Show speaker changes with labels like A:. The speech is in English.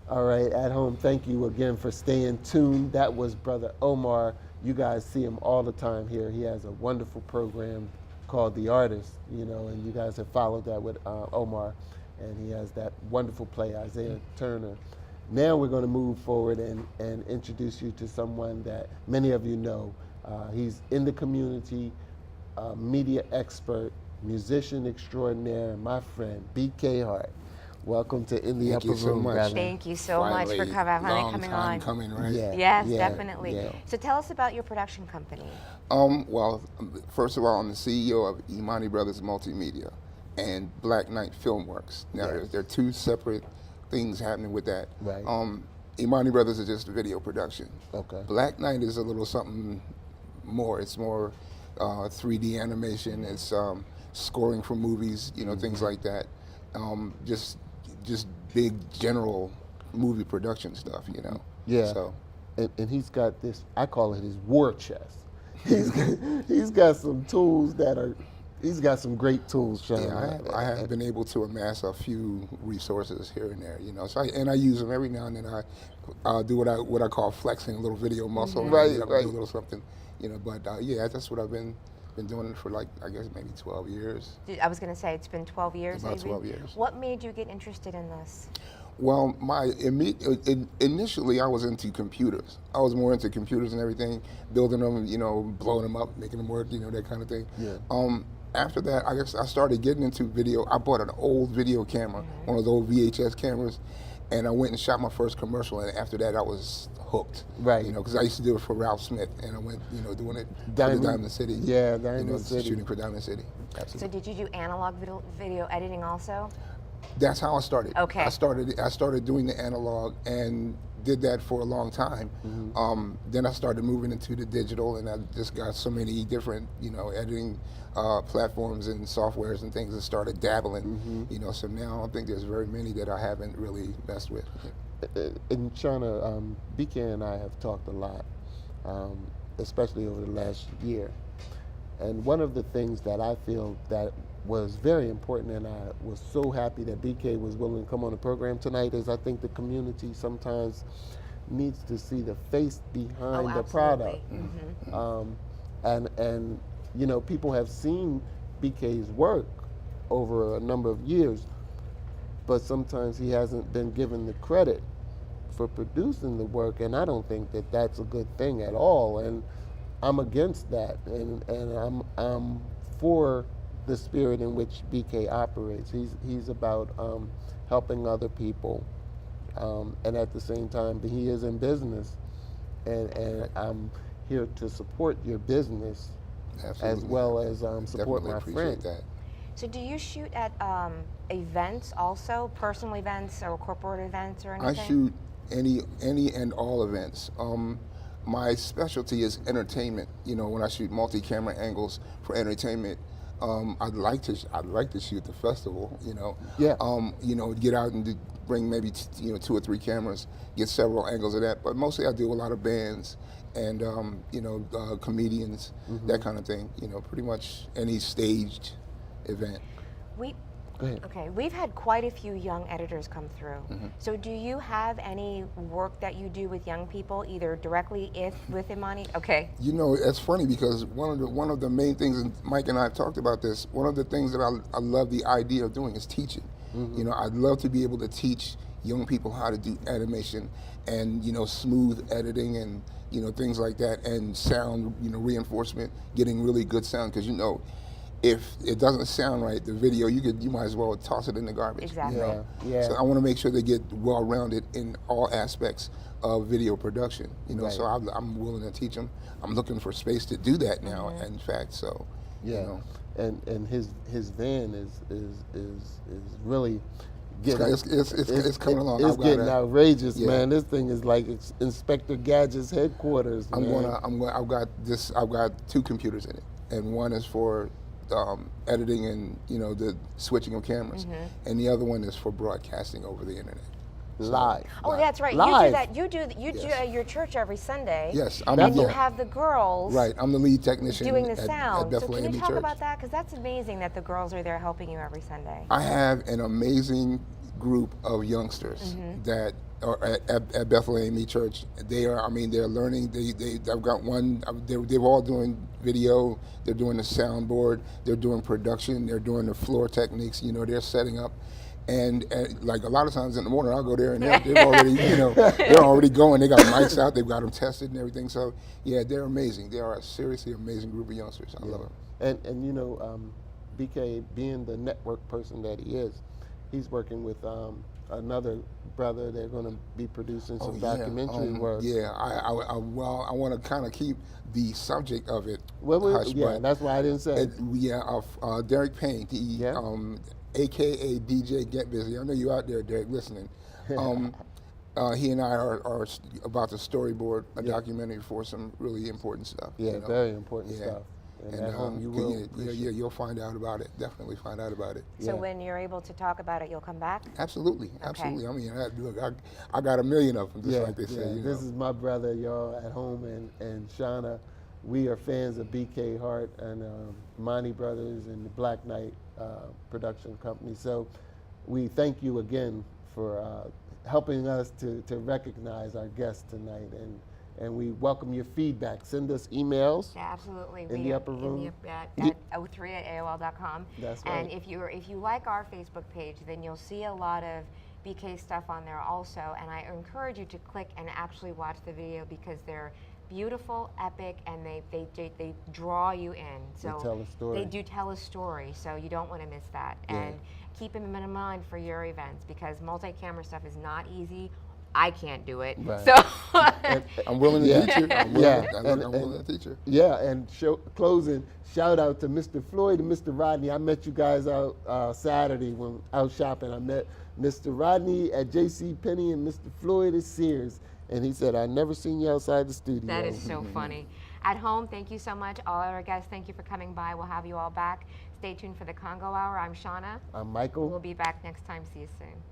A: All right, at home, thank you again for staying tuned. That was Brother Omar. You guys see him all the time here. He has a wonderful program called The Artist, and you guys have followed that with Omar. And he has that wonderful play, Isaiah Turner. Now we're going to move forward and introduce you to someone that many of you know. He's in the community, media expert, musician extraordinaire, my friend, BK Hart. Welcome to In the Upper Room, brother.
B: Thank you so much for coming on.
C: Coming, right?
B: Yes, definitely.
A: Yeah.
B: So tell us about your production company.
C: Well, first of all, I'm the CEO of Imani Brothers Multimedia and Black Knight Filmworks. Now, there are two separate things happening with that.
A: Right.
C: Imani Brothers is just video production.
A: Okay.
C: Black Knight is a little something more. It's more 3D animation. It's scoring for movies, things like that. Just big general movie production stuff,
A: Yeah.
C: So,
A: and he's got this, I call it his war chest. He's got some tools he's got some great tools, Sean.
C: yeah, I have been able to amass a few resources here and there, So I use them every now and then. I do what I call flexing a little video muscle.
A: Right,
C: Do
A: right.
C: a little something, But that's what I've been doing it for I guess maybe 12 years.
B: I was going to say it's been 12 years.
C: About
B: maybe?
C: 12 years.
B: What made you get interested in this?
C: Well, initially I was into computers. I was more into computers and everything, building them, blowing them up, making them work, that kind of thing.
A: Yeah.
C: After that, I guess I started getting into video. I bought an old video camera, one of those old VHS cameras, and I went and shot my first commercial. And after that, I was hooked.
A: Right.
C: Because I used to do it for Ralph Smith, and I went, doing it for Diamond City.
A: Yeah, Diamond City.
C: Shooting for Diamond City. Absolutely.
B: So did you do analog video editing also?
C: That's how I started.
B: Okay.
C: I started doing the analog and did that for a long time. Then I started moving into the digital, and I just got so many different, editing platforms and softwares and things, and started dabbling. So now I think there's very many that I haven't really messed with.
A: And Shauna, BK and I have talked a lot, especially over the last year. And one of the things that I feel that was very important, and I was so happy that BK was willing to come on the program tonight, is I think the community sometimes needs to see the face behind the product. And people have seen BK's work over a number of years, but sometimes he hasn't been given the credit for producing the work, and I don't think that that's a good thing at all. And I'm against that, and I'm for the spirit in which BK operates. He's about helping other people, and at the same time, he is in business, and I'm here to support your business.
C: Absolutely.
A: As well as support
C: Definitely
A: my
C: appreciate
A: friend.
C: that.
B: So do you shoot at events also, personal events or corporate events or anything?
C: I shoot any and all events. My specialty is entertainment. When I shoot multi-camera angles for entertainment, I'd like to shoot the festival.
A: Yeah.
C: Get out and bring maybe 2 or 3 cameras, get several angles of that. But mostly I do a lot of bands and comedians, that kind of thing. Pretty much any staged event.
A: Go ahead.
B: Okay, we've had quite a few young editors come through. So do you have any work that you do with young people, either directly with Imani? Okay.
C: It's funny because one of the main things, and Mike and I have talked about this, one of the things that I love the idea of doing is teaching. I'd love to be able to teach young people how to do animation and, smooth editing and, things like that, and sound, reinforcement, getting really good sound, because, if it doesn't sound right, the video, you might as well toss it in the garbage.
B: Exactly.
A: Yeah.
C: So I want to make sure they get well-rounded in all aspects of video production.
A: Right.
C: So I'm willing to teach them. I'm looking for space to do that now. In fact, so
A: Yeah. And his van is really getting
C: it's coming along.
A: It's getting outrageous,
C: Yeah.
A: man. This thing is like Inspector Gadget's headquarters.
C: I've got 2 computers in it, and one is for editing and the switching of cameras, and the other one is for broadcasting over the internet.
A: Live.
B: Oh, that's right.
A: Live.
B: You do that. You do
C: Yes.
B: your church every Sunday.
C: Yes,
B: And you have the girls.
C: Right, I'm the lead technician
B: doing the
C: at
B: sound. So
C: Bethel
B: can you
C: AME
B: talk
C: Church.
B: about that? Because that's amazing that the girls are there helping you every Sunday.
C: I have an amazing group of youngsters that are at Bethel AME Church. They are, I mean, they're learning. I've got one. They're all doing video. They're doing the soundboard. They're doing production. They're doing the floor techniques. You know, they're setting up. And like a lot of times in the morning, I'll go there and they've already, you know, they're already going. They got mics out. They've got them tested and everything. So yeah, they're amazing. They are a seriously amazing group of youngsters. I love them.
A: And you know, BK being the network person that he is, he's working with another brother. They're going to be producing some documentary work.
C: Yeah, I want to kind of keep the subject of it hush,
A: yeah,
C: but
A: that's why I didn't say.
C: Derek Payne, AKA DJ Get Busy. I know you out there, Derek, listening. He and I are about to storyboard a documentary for some really important stuff.
A: Yeah,
C: you know?
A: very important stuff. And at home you will.
C: You'll find out about it. Definitely find out about it.
B: So when you're able to talk about it, you'll come back?
C: Absolutely, absolutely. I mean, look, I got a million of them, just like they say. You
A: this
C: know?
A: is my brother, y'all, at home, and Shauna. We are fans of BK Hart and Imani Brothers and the Black Knight production company. So we thank you again for helping us to recognize our guests tonight, and we welcome your feedback. Send us emails.
B: Yeah, absolutely.
A: In the upper room.
B: At 03@AOL.com.
A: That's right.
B: And if you like our Facebook page, then you'll see a lot of BK stuff on there also. And I encourage you to click and actually watch the video because they're beautiful, epic, and they draw you in. So
A: they tell a story.
B: They do tell a story, so you don't want to miss that. And keep them in mind for your events because multi-camera stuff is not easy. I can't do it, so
C: I'm willing to teach you. I'm willing to teach you.
A: Yeah, and closing, shout out to Mr. Floyd and Mr. Rodney. I met you guys out Saturday when out shopping. I met Mr. Rodney at JCPenney and Mr. Floyd at Sears. And he said, I never seen you outside the studio.
B: That is so funny. At home, thank you so much. All our guests, thank you for coming by. We'll have you all back. Stay tuned for the Congo Hour. I'm Shauna.
A: I'm Michael.
B: We'll be back next time. See you soon.